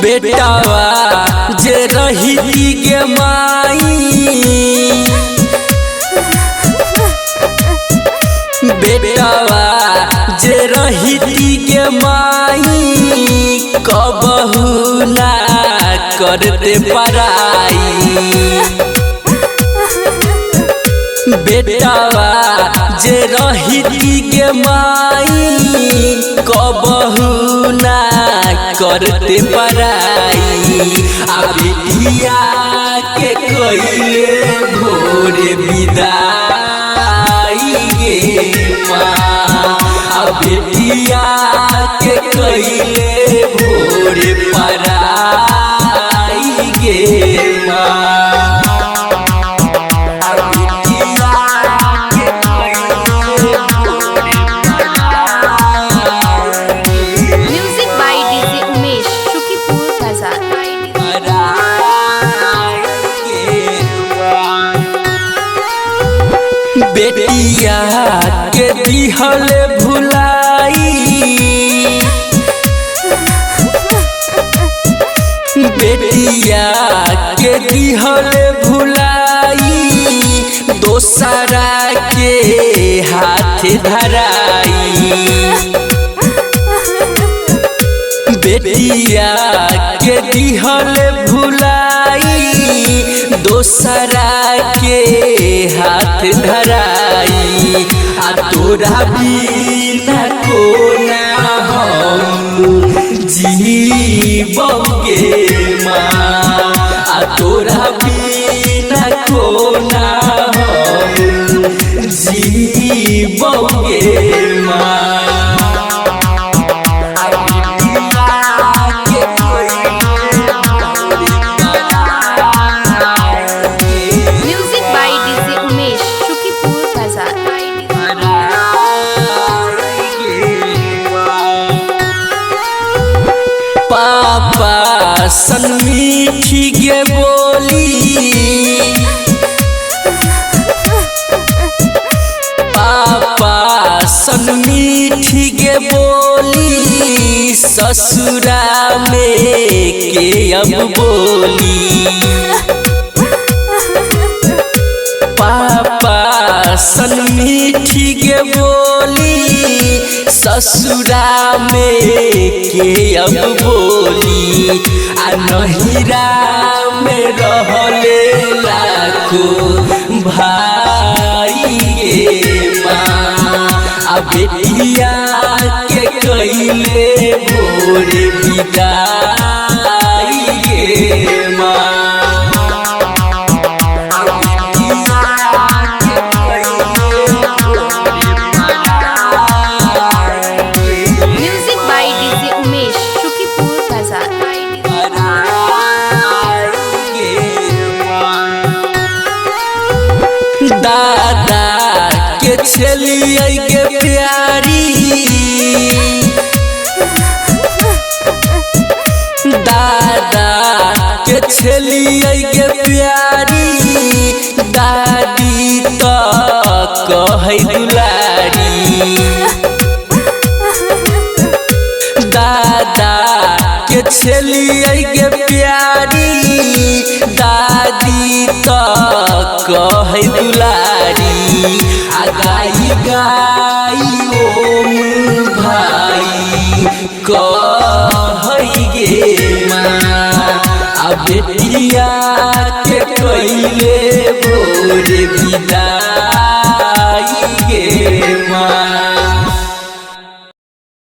बेटावा जे रही गे माई, बेटावा जे रही गे माई, कबहू ना करते पराई। बेटावा जे रही गे माई, कबहू ना करते पराई। आ बेटिया के कइले भोर विदाई गे माँ, आ बेटिया के कइले भोर पराई गे माँ। बेटिया के दिहल भुलाई, बेटिया के दिहल भुलाई, दोसरा के हाथ धराई। बेटिया के दिहल भुलाई, दोसरा के हाथ धराई। आ तोरा बिना कोना हम जीवगे माँ, आ तोरा बिना कोना हम जीवगे माँ। पापा सन मीठी गे बोली, पापा सन मीठी गे बोली, ससुरा में के अब बोली। पापा सन मीठी गे बोली, ससुरा में के अब बोली। आ नहिरा में रहले लाखो भाई गे माँ, आ बेटिया के कइले भोर विदाई गे माँ। दादा के छलिए गे प्यारी, दादा के छलिए गे प्यारी, दादी तो कहे दुलारी। दादा के छलिए गे प्यारी, दादी तो कहे दुलारी। आ गाई गाई ओम भाई कहे गे माँ, आ बेटिया के कइले भोर विदाई।